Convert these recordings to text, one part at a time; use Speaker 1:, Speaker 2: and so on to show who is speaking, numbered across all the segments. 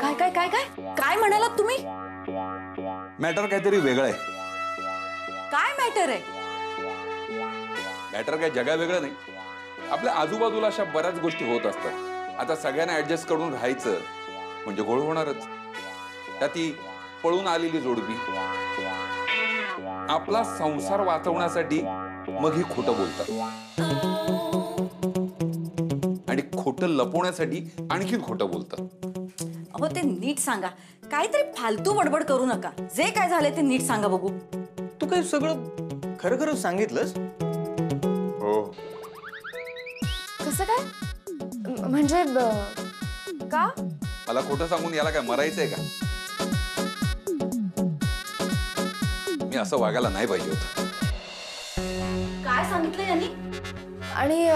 Speaker 1: काय काय काय काय काय म्हणालात तुम्ही?
Speaker 2: मॅटर काहीतरी वेगळं आहे.
Speaker 1: काय मॅटर आहे?
Speaker 2: मॅटर काय जगा वेगळं नाही. आपल्या आजूबाजूला अशा बऱ्याच गोष्टी होत असतात. आता सगळ्यांना ऍडजस्ट करून राहायचं म्हणजे गोळ होणारच. त्या ती पळून आलेली जोडपी आपला संसार वाचवण्यासाठी मग ही खोटं बोलतात आणि खोटं लपवण्यासाठी आणखीन खोटं बोलतात.
Speaker 1: अहो ते नीट सांगा. काहीतरी फालतू बडबड करू नका. जे काय झाले ते नीट सांगा बघू.
Speaker 3: तू काही सगळं खरं खरं सांगितलंस?
Speaker 2: हो.
Speaker 4: कसं काय? म्हणजे का?
Speaker 2: मला खोटं सांगून याला काय मरायचंय का? मी असं वागायला नाही पाहिजे होतं.
Speaker 1: काय सांगितलं यांनी?
Speaker 4: आणि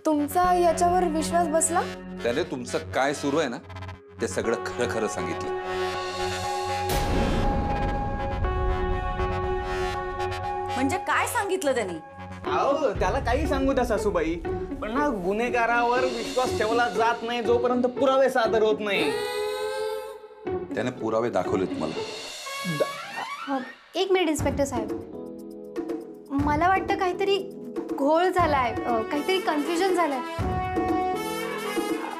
Speaker 4: तुमचा याच्यावर विश्वास बसला?
Speaker 2: त्याने तुमचं काय सुरू आहे ना ते सगळं खरं खरं सांगितलं.
Speaker 1: म्हणजे काय सांगितलं त्यांनी?
Speaker 3: अहो त्याला काही सांगू त्या सासूबाई, पण ना गुन्हेगारावर विश्वास ठेवला जात नाही जोपर्यंत पुरावे सादर होत नाही.
Speaker 2: त्याने पुरावे दाखवलेत मला.
Speaker 5: एक मिनिट इन्स्पेक्टर साहेब, मला वाटतं काहीतरी घोळ झालाय, काहीतरी कन्फ्युजन झालंय.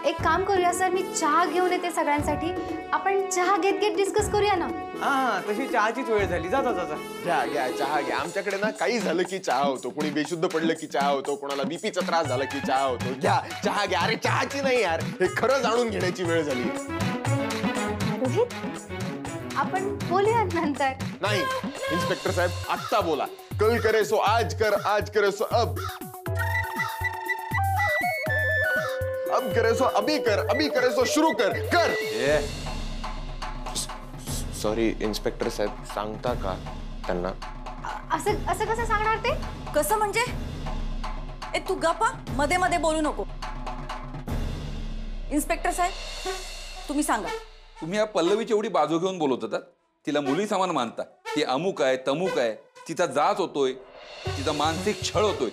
Speaker 5: एक काम करूया सर, मी चहा घेऊन येते सगळ्यांसाठी. आपण चहा घेत घेत डिस्कस करूया ना.
Speaker 3: हा तशी चहाचीच वेळ झाली. जा जा जा.
Speaker 6: घ्या घ्या चहा घ्या. आमच्याकडे ना काही झालं की चहा होतो, कोणी बेशुद्ध पडलं की चहा होतो, कोणाला बीपीचा त्रास झाला की चहा होतो. घ्या चहा घ्या. अरे चहाची नाही यार, हे खरं जाणून घेण्याची वेळ झाली.
Speaker 5: रोहित, आपण बोलूया नंतर.
Speaker 6: नाही इन्स्पेक्टर साहेब, आत्ता बोला. कल करे सो आज कर, आज करे सो अब करे सो अभी कर, अभी करे सो शुरू कर. कर. सॉरी इन्स्पेक्टर साहेब, सांगता का त्यांना?
Speaker 5: असं असं कसं सांगणार ते?
Speaker 1: कसं म्हणजे? ए तू गप्पा, मध्ये मध्ये बोलू नको. इन्स्पेक्टर साहेब तुम्ही सांगा.
Speaker 2: तुम्ही या पल्लवीची एवढी बाजू घेऊन बोलत होता. तिला मुली समान मानता. ती अमुक आहे तमुक आहे, तिचा जाच होतोय, तिचा मानसिक छळ होतोय,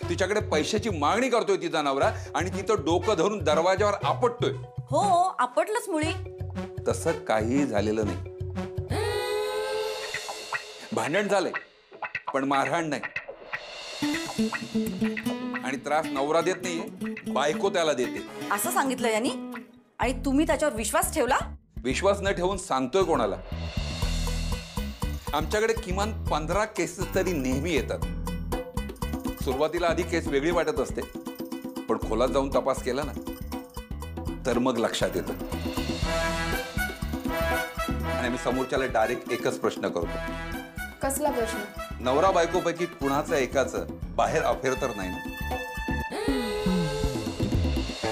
Speaker 2: तिच्याकडे पैशाची मागणी करतोय तिचा नवरा आणि तिचं डोकं धरून दरवाजावर आपटतोय.
Speaker 1: हो आपटलंच मुळी.
Speaker 2: तसं काही झालेलं नाही. भांडण झालंय पण मारहाण नाही. आणि त्रास नवरा देत नाहीये, बायको त्याला देते
Speaker 1: असं सांगितलं यांनी. आणि तुम्ही त्याच्यावर विश्वास ठेवला?
Speaker 2: विश्वास न ठेवून सांगतोय कोणाला? आमच्याकडे किमान 15 केसेस तरी नेहमी येतात. सुरुवातीला आधी केस वेगळी वाटत असते, पण खोलात जाऊन तपास केला ना तर मग लक्षात येतं. आणि आम्ही समोरच्याला डायरेक्ट एकच प्रश्न करतो.
Speaker 4: कसला प्रश्न?
Speaker 2: नवरा बायकोपैकी कुणाचं एकाचं बाहेर अफेअर तर नाही ना?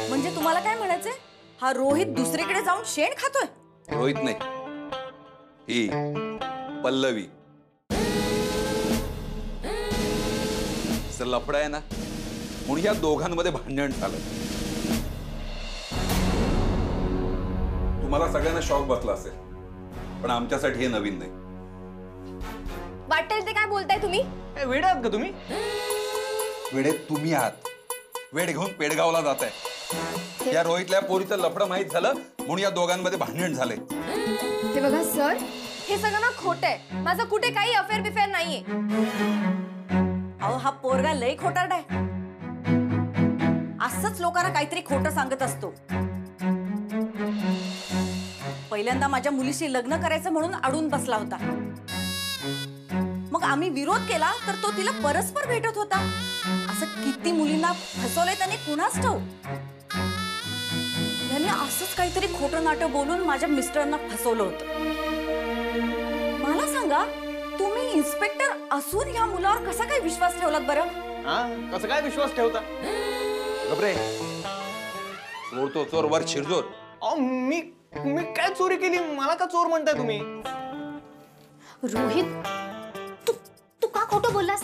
Speaker 1: म्हणजे तुम्हाला काय म्हणायचंय? हा रोहित दुसरीकडे जाऊन शेण खातोय?
Speaker 2: रोहित नाही, ही पल्लवी. लफडा आहे ना म्हणून या दोघांमध्ये भांडण झालं. तुम्हाला सगळ्यांना शॉक बसला असेल, पण आमच्यासाठी हे नवीन नाही.
Speaker 4: वाटेल ते काय बोलताय तुम्ही?
Speaker 3: वेडे आहात का तुम्ही?
Speaker 2: वेडे तुम्ही आहात. वेड घेऊन पेडगावला जाताय. या रोहितल्या पोरीचं लफडं माहीत झालं म्हणून या दोघांमध्ये भांडण झाले.
Speaker 4: हे बघा सर, हे सगळं ना खोटं आहे. माझं कुठे काही अफेअर बिफेअर नाहीये.
Speaker 1: अहो हा पोरगा लई खोटारडा आहे. असंच लोकांना काहीतरी खोटं सांगत असतो. पहिल्यांदा माझ्या मुलीशी लग्न करायचं म्हणून अडून बसला होता. मग आम्ही विरोध केला तर तो तिला परस्पर भेटत होता. असं किती मुलींना फसवलंय त्याने कुणास ठाऊक. त्याने असंच काहीतरी खोटं नाटक बोलून माझ्या मिस्टरांना फसवलं होतं. मला सांगा, तुम्ही इन्स्पेक्टर असून ह्या मुलावर कसा काय विश्वास ठेवलात बरं?
Speaker 3: कसं काय विश्वास ठेवता?
Speaker 2: गबरे, चोर तो चोर वर शिरजोर.
Speaker 3: मी काय चोरी केली? मला का चोर म्हणताय तुम्ही?
Speaker 5: रोहित, तू का खोटं बोललास?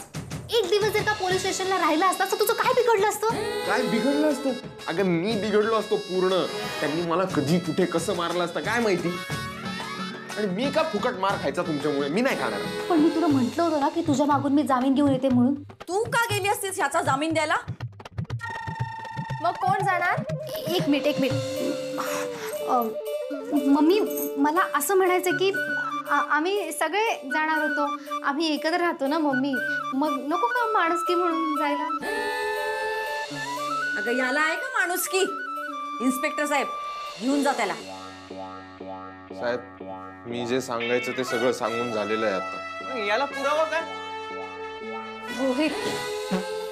Speaker 5: एक दिवस जर का पोलीस स्टेशनला राहिला असतास तर तुझं काय बिघडलं असतं?
Speaker 6: काय बिघडलं असतं? अगं मी बिघडलो असतो पूर्ण. त्यांनी मला कधी कुठे कसं मारलं असतं काय माहिती. आणि मी का फुकट मार खायचा तुमच्यामुळे? मी नाही खाणार.
Speaker 5: पण मी तुला म्हटलं होतं ना की तुझ्या मागून मी जामीन घेऊन येते म्हणून.
Speaker 1: तू का गेली असतीस ह्याचा जामीन द्यायला?
Speaker 4: मग कोण जाणार?
Speaker 5: एक मिनिट. मम्मी मला असं म्हणायचं की आम्ही सगळे जाणार होतो, आम्ही एकत्र राहतो ना मम्मी, मग नको का माणुसकी म्हणून जायला?
Speaker 1: अगं याला आहे का माणुसकी? इन्स्पेक्टर साहेब घेऊन जा त्याला.
Speaker 6: साहेब मी जे सांगायचं ते सगळं सांगून झालेलं आहे आता.
Speaker 3: याला पुरावा काय?
Speaker 4: रोहित,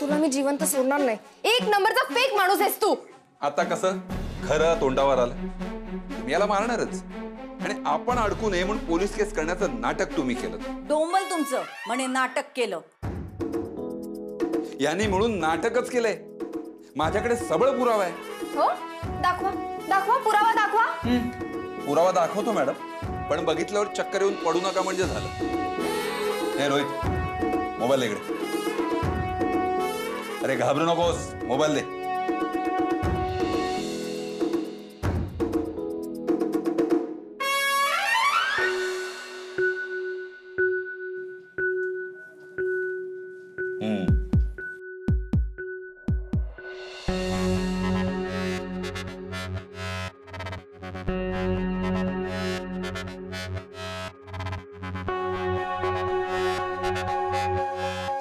Speaker 4: तुला मी जिवंत सोडणार नाही. एक नंबरचा फेक माणूस आहेस तू.
Speaker 2: आता कसं खरं तोंडावर आलं? तुम्ही याला मारणारच आणि आपण अडकू नये म्हणून पोलीस केस करण्याचं नाटक तुम्ही केलं.
Speaker 1: डोंबल तुमचं म्हणे नाटक केलं.
Speaker 2: यांनी म्हणून नाटकच केलंय. माझ्याकडे सबळ पुरावा आहे.
Speaker 4: हो, दाखवा दाखवा, पुरावा दाखवा.
Speaker 2: पुरावा दाखवतो मॅडम, पण बघितल्यावर चक्कर येऊन पडू नका म्हणजे झालं. हे रोहित, मोबाईल इकडे. अरे घाबरू नकोस, मोबाईल दे.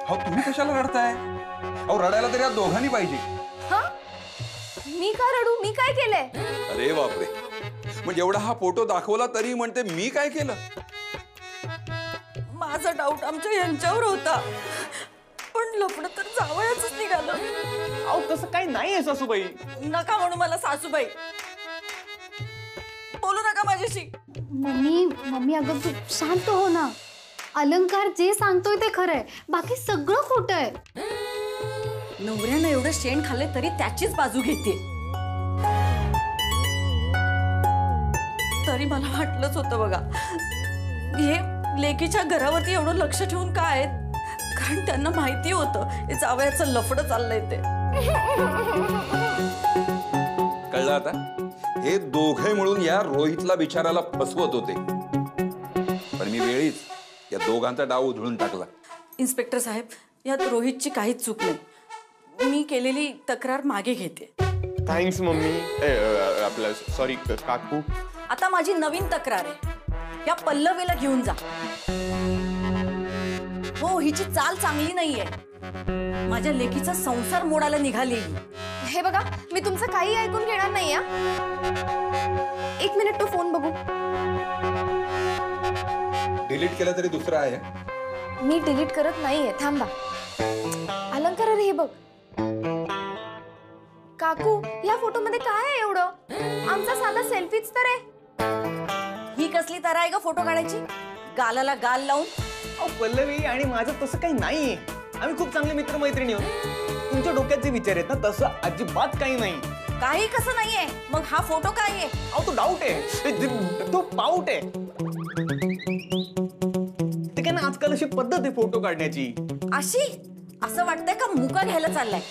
Speaker 2: अहो तुम्ही कशाला रडताय? अहो रडायला तरी या दोघांनी पाहिजे.
Speaker 4: हा, मी का रडू? मी काय केलंय?
Speaker 2: अरे बापरे, म्हणजे एवढा हा फोटो दाखवला तरी म्हणते मी काय केलं?
Speaker 1: माझा डाऊट आमच्या यांच्यावर होता, पण लफडं तर जावयाचंच निघालं.
Speaker 3: अहो तसं काही नाहीये सासूबाई.
Speaker 1: नका म्हणू मला सासूबाई, बोलू नका माझ्याशी.
Speaker 5: मम्मी मम्मी अगं तू शांत हो ना. अलंकार जे सांगतोय ते खरंय, बाकी सगळं खोटं आहे.
Speaker 1: नवऱ्यानं एवढं शेण खाल्ले तरी त्याचीच बाजू घेते. तरी मला वाटलंच होतं बघा, हे लेकीच्या घरावरती एवढं लक्ष ठेवून काय, कारण त्यांना माहिती होतं हे जावयाचं लफडं चाललंय ते.
Speaker 2: कळलं आता? हे दोघे मिळून या रोहितला बिचाराला फसवत होते, पण मी वेळीच या दोघांचा डाव उधळून टाकला.
Speaker 1: इन्स्पेक्टर साहेब, यात रोहितची काहीच चूक नाही. मी केलेली तक्रार मागे घेते.
Speaker 6: Thanks mummy. आपलं सॉरी काकू.
Speaker 1: आता माझी नवीन तक्रार आहे, या पल्लवीला घेऊन जा. हो, हिची चाल चांगली नाहीये. माझ्या लेकीचा संसार मोडायला निघाली.
Speaker 4: हे बघा, मी तुमचं काही ऐकून घेणार नाही. एक मिनिट, तो फोन बघू.
Speaker 2: डिलीट केला तरी दुसरा आहे.
Speaker 4: मी डिलीट करत नाहीये, थांबा. अलंकार, अरे हे बघ. काकू, या फोटो मध्ये काय आहे एवढं? आमचा साधा सेल्फीच तर आहे.
Speaker 1: ही कसली तरा आहे ग फोटो काढायची, गालाला गाल लावून?
Speaker 3: अहो पल्लवी आणि माझं तसं काही नाहीये. आम्ही खूप चांगले मित्रमैत्रिणी आहोत. तुमच्या डोक्यात जे विचार आहेत ना, तसं अजिबात काही नाही.
Speaker 1: काही कसं नाहीये, मग हा फोटो काय आहे?
Speaker 3: अहो तो डाऊट आहे, तो पाऊट आहे. ते काय ना, आजकाल अशी पद्धत आहे फोटो काढण्याची.
Speaker 1: अशी? असं वाटतंय का मुका घ्यायला चाललाय?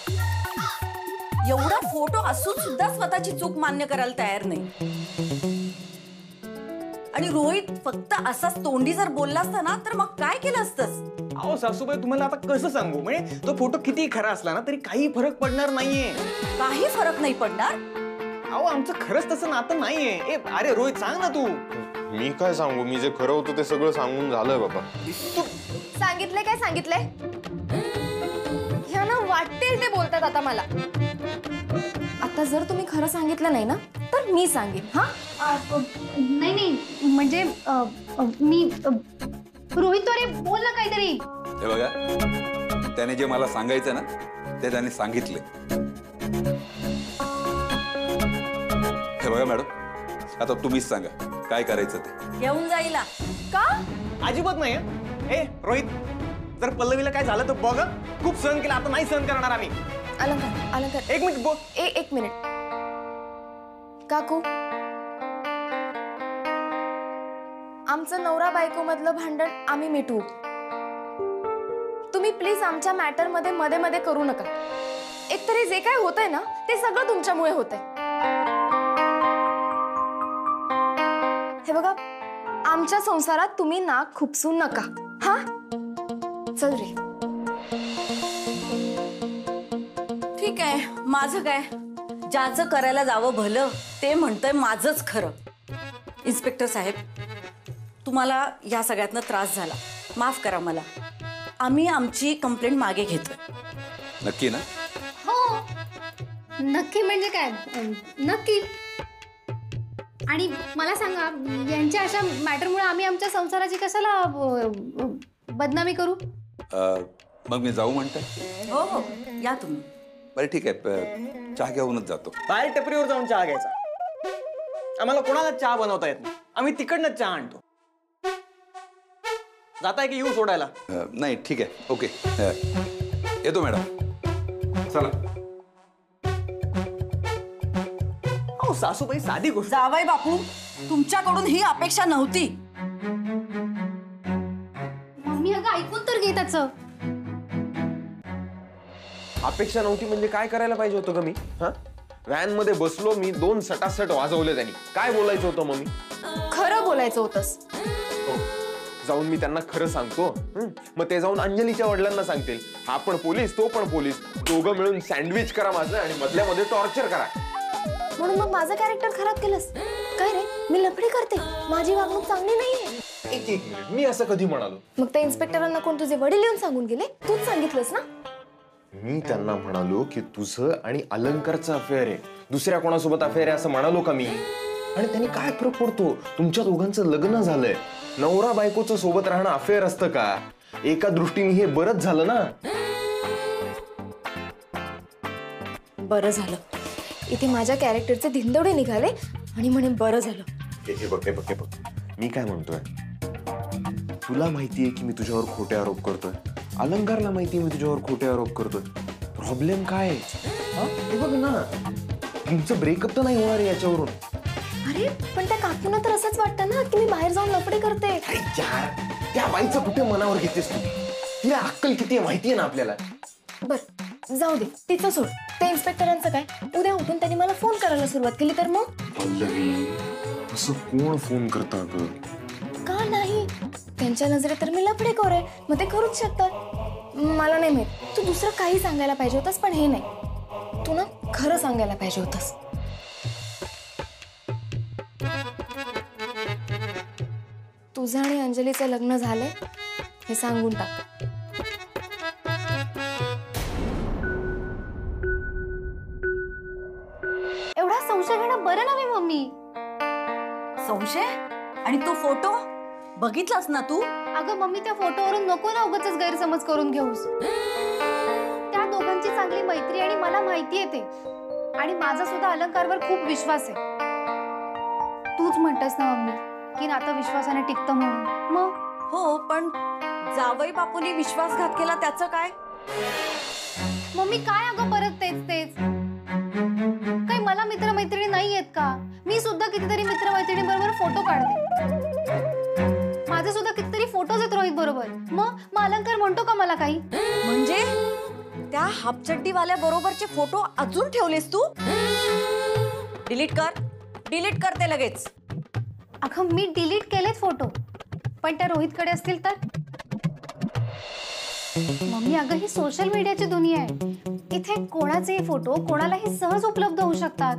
Speaker 1: एवढा फोटो असून सुद्धा स्वतःची चूक मान्य करायला तयार नाही. आणि रोहित फक्त असाच तोंडी जर बोलला असता ना, तर मग काय केलं असतंस?
Speaker 3: अहो सासूबाई, तुम्हाला आता कसं सांगू, म्हणजे तो फोटो किती खरा असला ना तरी काही फरक पडणार नाहीये.
Speaker 1: काही फरक नाही पडणार?
Speaker 3: अहो आमचं खरंच तसं नातं नाहीये. अरे रोहित, सांग ना तू.
Speaker 6: मी काय सांगू, मी जे खरं होतं ते सगळं सांगून झालंय बाबा.
Speaker 4: सांगितलंय काय सांगितलंय? ह्यांना वाटेल ते बोलतात आता मला. आता जर तुम्ही खरं सांगितलं नाही ना, तर मी सांगेन. हा,
Speaker 5: नाही नाही, म्हणजे मी रोहित, तो अरे बोल ना काहीतरी.
Speaker 2: हे बघा, त्याने जे मला सांगायचं ना ते त्याने सांगितले. हे बघा मॅडम, आता तुम्हीच सांगा काय करायचं ते.
Speaker 1: घेऊन जाईला
Speaker 4: का?
Speaker 3: अजिबात नाही. ए रोहित, जर पल्लवीला काय झालं तर बघ. खूप सहन केलं, आता नाही सहन करणार आम्ही.
Speaker 4: अलंकार, अलंकार,
Speaker 3: एक मिनिट बोल.
Speaker 4: एक मिनिट. काकू, आमचं नवरा बायको मधलं भांडण आम्ही मिटवू. तुम्ही प्लीज आमच्या मॅटर मध्ये मध्ये मध्ये करू नका. एकतरी जे काय होतंय ना, ते सगळं तुमच्यामुळे होतंय. हे बघा, आमच्या संसारात तुम्ही नाक खुपसू नका. हा, चल रे.
Speaker 1: ठीक आहे, माझं काय? ज्याचं करायला जावं भलं ते म्हणतंय माझंच खरं. इन्स्पेक्टर साहेब, तुम्हाला या सगळ्यातनं त्रास झाला, माफ करा मला. आम्ही आमची कंप्लेंट मागे घेतोय.
Speaker 2: नक्की ना?
Speaker 5: हो, नक्की म्हणजे काय, नक्की. आणि मला सांगा, यांच्या अशा मॅटरमुळे आम्ही आमच्या संसाराची कशाला बदनामी करू?
Speaker 2: मग मी जाऊ म्हणताय?
Speaker 1: हो हो, या तुम्ही.
Speaker 2: बरं ठीक आहे, चहा घेऊनच जातो.
Speaker 3: बाहेर टपरीवर जाऊन चहा घ्यायचा. आम्हाला कोणाला चहा बनवता येत नाही, आम्ही तिकडनंच चहा आणतो. जाताय की येऊ सोडायला?
Speaker 2: नाही ठीक आहे, ओके. येतो मॅडम, चला.
Speaker 3: हो सासूबाई, साधी गोष्ट.
Speaker 1: जावई बापू, तुमच्याकडून ही अपेक्षा नव्हती.
Speaker 5: मम्मी अगं ऐकून तर घे त्याचं.
Speaker 6: अपेक्षा नव्हती म्हणजे काय करायला पाहिजे होतं ग मी? हा, व्हॅन मध्ये बसलो मी, 2 सटासट वाजवले त्यांनी. काय बोलायचं होतं मग मी?
Speaker 4: खरं बोलायचं होतंस.
Speaker 6: जाऊन मी त्यांना खरं सांगतो. मग ते जाऊन अंजलीच्या वडिलांना सांगतील, हा पण पोलीस, तो पण पोलीस, दोघं मिळून सँडविच करा माझं आणि मधल्यामध्ये टॉर्चर करा.
Speaker 4: म्हणून मग माझं कॅरेक्टर खराब केलंस काय रे? मी लफडी करते, माझी वागणूक चांगली नाहीये.
Speaker 6: एक मिनिट, मी असं कधी म्हणालो?
Speaker 4: मग त्या इन्स्पेक्टरांना कोण तुझे वडील येऊन सांगून गेले? तूच सांगितलंस ना.
Speaker 6: मी त्यांना म्हणालो की तुझं आणि अलंकारचं अफेअर आहे, दुसऱ्या कोणासोबत अफेअर आहे असं म्हणालो का मी? आणि त्यांनी काय फरक पडतो? तुमच्या दोघांचं लग्न झालंय, नवरा बायकोचं सोबत राहणं अफेअर असतं का? एका दृष्टीने हे बरंच झालं ना.
Speaker 4: बरं झालं, इथे माझ्या कॅरेक्टरचे धिंदवडे निघाले आणि म्हणे बरं झालं.
Speaker 6: हे बघ, मी काय म्हणतोय, तुला माहितीये की मी तुझ्यावर खोटे आरोप करतोय, अलंकारला माहितीये मी तुझ्यावर खोटे आरोप करतोय. प्रॉब्लेम काय आहे? हे बघ ना, तुमचं ब्रेकअप तर नाही होणार याच्यावरून.
Speaker 4: अरे पण त्या काकूंना तर असंच वाटतं ना की मी बाहेर जाऊन लफडी करते.
Speaker 6: अरे यार, त्या बाईचं कुठे मनावर घेतेस तू? तिला अक्कल किती आहे माहितीये ना आपल्याला.
Speaker 4: बर जाऊ दे, तिचं सोड. त्या इन्स्पेक्टरांचं काय? उद्या उठून त्यांनी मला फोन करायला सुरुवात केली तर मग?
Speaker 6: पल्लवी, असं कोण फोन करता ग?
Speaker 4: का नाही, त्यांच्या नजरेत तर मी लफडेखोर आहे, मग ते करूच शकतात. मला नाही माहित, तू दुसरं काही सांगायला पाहिजे होतंस, पण हे नाही, तू ना खरं सांगायला पाहिजे होतंस. तुझं आणि अंजलीचं लग्न झालंय हे सांगून टाक.
Speaker 5: एवढा संशय घेणं बरं नव्हे मम्मी.
Speaker 1: संशय? आणि तो फोटो बघितलास ना तू?
Speaker 5: अगं मम्मी, त्या फोटोवरून नको ना उगाचच गैरसमज करून घेऊस. त्या दोघांची चांगली मैत्री आणि मला माहिती आहे ते, आणि माझा सुद्धा अलंकारवर खूप विश्वास आहे. तूच म्हणतेस ना मम्मी की नातं विश्वासाने टिकतं म्हणून. मग
Speaker 1: हो, पण जावई बापूंनी विश्वासघात केला त्याचं काय?
Speaker 5: मम्मी काय अगं परत तेच काय, मला मित्रमैत्रिणी नाही आहेत का? मी सुद्धा कितीतरी मित्रमैत्रिणी बरोबर फोटो काढते, माझे सुद्धा कितीतरी फोटोज आहेत रोहित बरोबर. मग अलंकार म्हणतो का मला काही?
Speaker 1: म्हणजे त्या हापचड्डीवाल्या बरोबरचे फोटो अजून ठेवलेस तू? डिलीट कर ते लगेच.
Speaker 5: अगं मी डिलीट केलेत फोटो, पण त्या रोहितकडे असतील तर? मम्मी अगं ही सोशल मीडियाची दुनिया आहे, इथे कोणाचेही फोटो कोणालाही सहज उपलब्ध होऊ शकतात.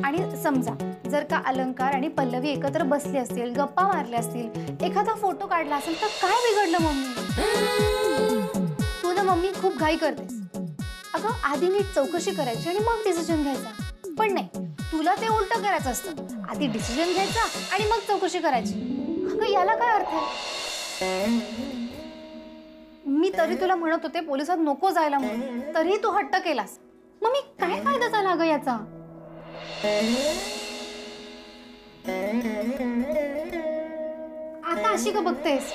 Speaker 5: आणि समजा जर का अलंकार आणि पल्लवी एकत्र बसले असतील, गप्पा मारल्या असतील, एखादा फोटो काढला असेल तर काय बिघडलं मम्मी? तू ना मम्मी खूप घाई करतेस. अगं आधी नीट चौकशी करायची आणि मग डिसिजन घ्यायचा. पण नाही, तुला ते उलट करायचं असतं, आधी डिसिजन घ्यायचा आणि मग चौकशी करायची. अगं याला काय अर्थ आहे? मी तरी तुला म्हणत होते पोलिसात नको जायला म्हणून, तरी तू हट्ट केलास. मम्मी काय फायदा झाला अगं याचा? आता अशी का बघतेस?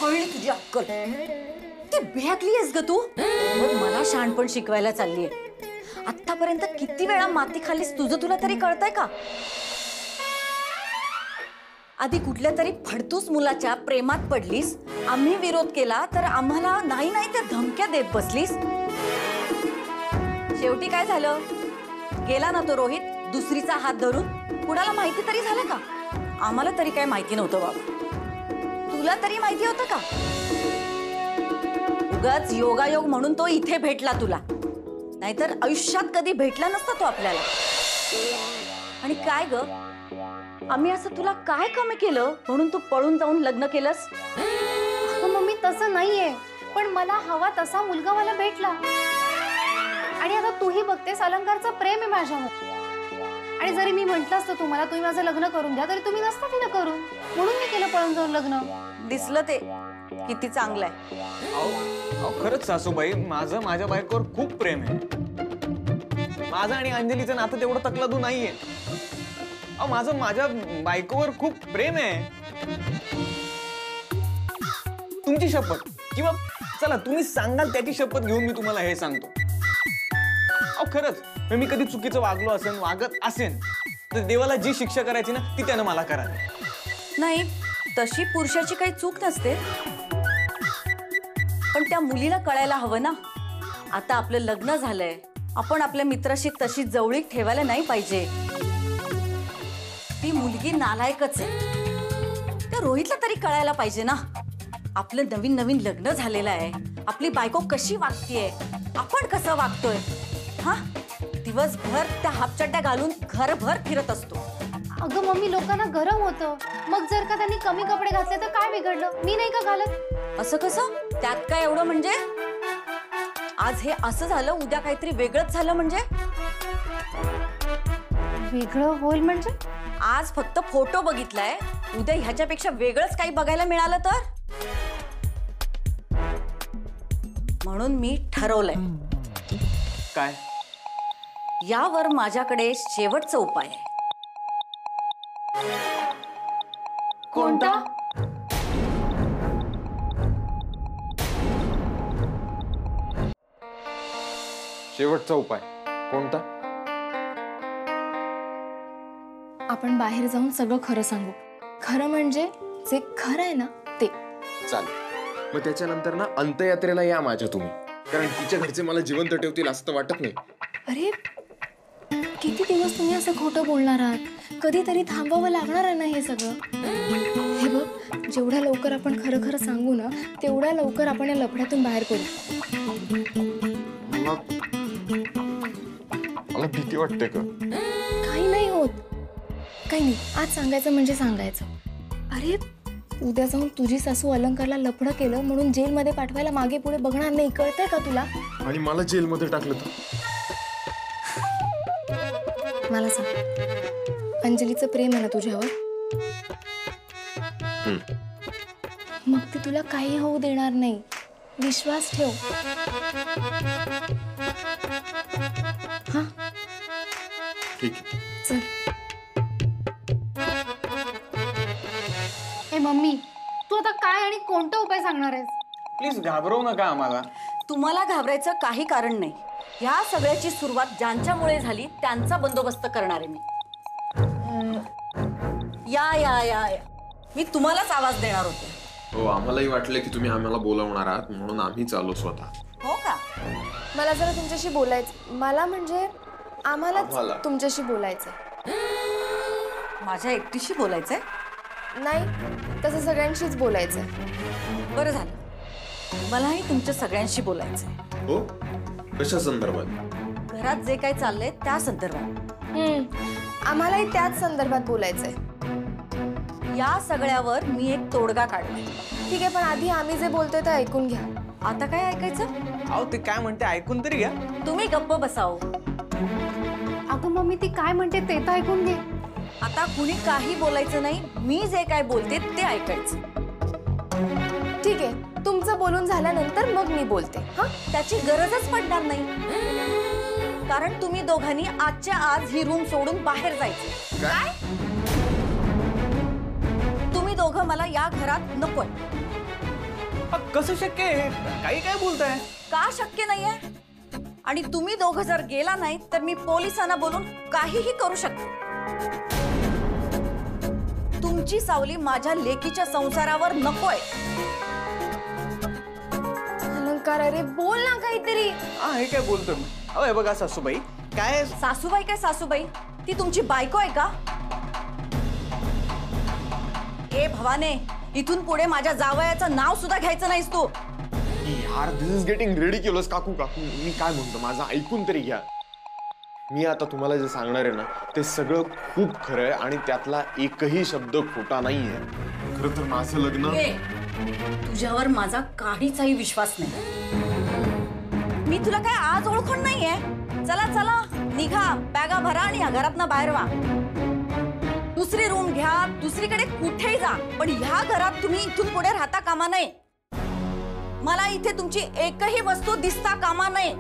Speaker 1: कळली तुझी अक्कल. ती भेकली आहेस ग तू. मग मला शहाणपण शिकवायला चाललीये. आतापर्यंत किती वेळा माती खाल्लीस तुझं तुला तरी कळतंय का? आधी कुठल्या तरी फडतूस मुलाच्या प्रेमात पडलीस, आम्ही विरोध केला तर आम्हाला नाही त्या धमक्या देत बसलीस. शेवटी काय झालं? गेला ना तो रोहित दुसरीचा हात धरून. कुणाला माहिती तरी झालं का? आम्हाला तरी काय माहिती नव्हतं बाबा. तुला तरी माहिती होतं का? उगाच योगायोग म्हणून तो इथे भेटला तुला, नाहीतर आयुष्यात कधी भेटला नसता तो आपल्याला. आणि काय ग, आम्ही असं तुला काय कमी केलं म्हणून तू पळून जाऊन लग्न केलंस?
Speaker 5: अगं मम्मी तसं नाहीये, पण मला हवा तसा मुलगा मला भेटला. आणि आता तूही बघतेस अलंकारचं प्रेम आहे माझ्यावर. आणि जरी मी म्हंटलं असतं तुम्हाला तुम्ही माझं लग्न करून द्या, तरी तुम्ही नसता तिला करून, म्हणून मी केलं पळून जाऊन लग्न.
Speaker 1: दिसलं ते किती चांगलं आहे.
Speaker 3: अहो खरंच सासूबाई, माझं माझ्या बायकोवर खूप प्रेम आहे. माझं आणि अंजलीचं नातं तेवढं तकलादू नाहीये. अहो माझं माझ्या बायकोवर खूप प्रेम आहे. तुमची शपथ, किंवा चला तुम्ही सांगाल त्याची शपथ घेऊन मी तुम्हाला हे सांगतो. अहो खरंच, मी कधी चुकीचं वागलो असेन, वागत असेन, तर देवाला जी शिक्षा करायची ना ती त्यानं मला करावी.
Speaker 1: नाही, तशी पुरुषाची काही चूक नसते, पण त्या मुलीला कळायला हवं ना, आता आपलं लग्न झालंय, आपण आपल्या मित्राशी तशी जवळीक ठेवायला नाही पाहिजे. ती मुलगी नालायकच आहे. त्या रोहितला तरी कळायला पाहिजे ना, आपलं नवीन नवीन लग्न झालेलं आहे, आपली बायको कशी वागतीये, आपण कसं वागतोय. हा, दिवसभर त्या हापचड्ड्या घालून घरभर फिरत असतो.
Speaker 5: अगं मम्मी, लोकांना गरम होतं, मग जर का त्यांनी कमी कपडे घातले तर काय बिघडलं? मी नाही का घालत?
Speaker 1: असं कसं? त्यात काय एवढं म्हणजे? आज हे असं झालं, उद्या काहीतरी वेगळंच झालं म्हणजे?
Speaker 5: वेगळं होईल म्हणजे?
Speaker 1: आज फक्त फोटो बघितलाय, उद्या ह्याच्यापेक्षा वेगळंच काही बघायला मिळालं तर? म्हणून मी ठरवलंय,
Speaker 3: काय?
Speaker 1: यावर माझ्याकडे शेवटचा उपाय आहे.
Speaker 5: कोणता?
Speaker 6: शेवटचा उपाय कोणता?
Speaker 4: आपण बाहेर जाऊन सगळं खरं सांगू. खरं म्हणजे जे खरं आहे ना ते.
Speaker 6: चालेल, मग त्याच्यानंतर ना अंत्ययात्रेला या माझ्या तुम्ही, कारण तिच्या घरचे मला जिवंत ठेवतील असं तर वाटत नाही.
Speaker 4: अरे किती दिवस तुम्ही असं खोटं बोलणार आहात? कधीतरी थांबावं लागणार आहे ना हे सगळं. हे बघ, जेवढ्या लवकर आपण खरं खरं सांगू ना, तेवढ्या लवकर आपण या लफड्यातून बाहेर पडू.
Speaker 6: मला भीती वाटते का?
Speaker 4: काही नाही होत, काही नाही. आज सांगायचं म्हणजे सांगायचं. अरे उद्या जाऊन तुझी सासू अलंकारला लफडं केलं म्हणून जेलमध्ये पाठवायला मागे पुढे बघणार नाही, कळतंय का तुला?
Speaker 6: आणि मला जेलमध्ये टाकलं तर?
Speaker 4: मला सांग, अंजलीचं प्रेम आहे ना तुझ्यावर? मग ती तुला काही होऊ देणार नाही, विश्वास ठेव. हा
Speaker 6: ठीक आहे.
Speaker 4: चल.
Speaker 5: ए मम्मी, तू आता काय आणि कोणता उपाय सांगणार आहेस?
Speaker 3: प्लीज घाबरवू नका आम्हाला.
Speaker 1: तुम्हाला घाबरायचं काही कारण नाही. ह्या सगळ्याची सुरुवात ज्यांच्यामुळे झाली त्यांचा बंदोबस्त करणार आहे मी. या या या या, मी तुम्हालाच आवाज देणार होते.
Speaker 6: हो, आम्हालाही वाटलं की तुम्ही आम्हाला बोलावणार आहात, म्हणून आम्ही चालू स्वतः.
Speaker 1: हो का?
Speaker 4: मला जरा तुमच्याशी बोलायचं. मला म्हणजे आम्हाला तुमच्याशी बोलायचं.
Speaker 1: माझ्या एकटीशी बोलायचंय?
Speaker 4: नाही, तसं सगळ्यांशीच बोलायचंय.
Speaker 1: बरं झालं, मलाही तुमच्या सगळ्यांशी बोलायचंय.
Speaker 6: हो, कशा संदर्भात?
Speaker 1: घरात जे काही चाललंय त्या संदर्भात.
Speaker 4: आम्हालाही त्याच संदर्भात बोलायचंय.
Speaker 1: या सगळ्यावर मी एक तोडगा काढलाय.
Speaker 4: ठीक आहे, पण आधी आम्ही जे बोलतोय ते ऐकून घ्या.
Speaker 1: आता काय ऐकायचं?
Speaker 3: अहो ते काय म्हणते ऐकून तरी घ्या.
Speaker 1: तुम्ही गप्प बसाव.
Speaker 5: अगं मम्मी, ती काय म्हणते ते तर ऐकून घे.
Speaker 1: आता कुणी काही बोलायचं नाही, मी जे काय बोलते ते ऐकायचं.
Speaker 4: ठीक आहे, तुमचं बोलून झाल्यानंतर मग मी बोलते. हा,
Speaker 1: त्याची गरजच पडणार नाही, कारण तुम्ही दोघांनी आजच्या आज ही रूम सोडून बाहेर जायचं.
Speaker 6: काय?
Speaker 1: तुम्ही दोघं मला या घरात नकोय.
Speaker 3: कसं शक्य आहे? काही काय बोलताय?
Speaker 1: का शक्य नाहीये? आणि तुम्ही दोघं जर गेला नाही तर मी पोलिसांना बोलून काहीही करू शकते. तुमची सावली माझ्या लेकीच्या संसारावर नकोय.
Speaker 4: अलंकार, अरे बोल ना काहीतरी.
Speaker 3: हे काय बोलतो मी? अहो हे बघा सासूबाई, काय
Speaker 1: सासूबाई काय सासूबाई? ती तुमची बायको आहे का? ए भवाने, इथून पुढे माझ्या जावयाचं नाव सुद्धा घ्यायचं नाहीस तू.
Speaker 6: यार, दिस इज गेटिंग रिडिक्युलस. काकू, मी काय म्हणतो, माझं ऐकून तरी घ्या. मी आता तुम्हाला जे सांगणार आहे ना ते सगळं खूप खरं आहे आणि त्यातला एकही शब्द खोटा नाहीये. खरं तर माझं लग्न
Speaker 1: तुझ्यावर माझा काहीचाही विश्वास नाही. मी तुला काय आज ओळखून नाहीये. चला चला निघा, बॅगा भरा आणि या घरातनं बाहेर व्हा. दुसरी रूम घ्या, दुसरीकडे कुठेही जा, पण ह्या घरात तुम्ही इथून पुढे राहता कामा नये. मला इथे तुमची एकही वस्तू दिसता कामा नये.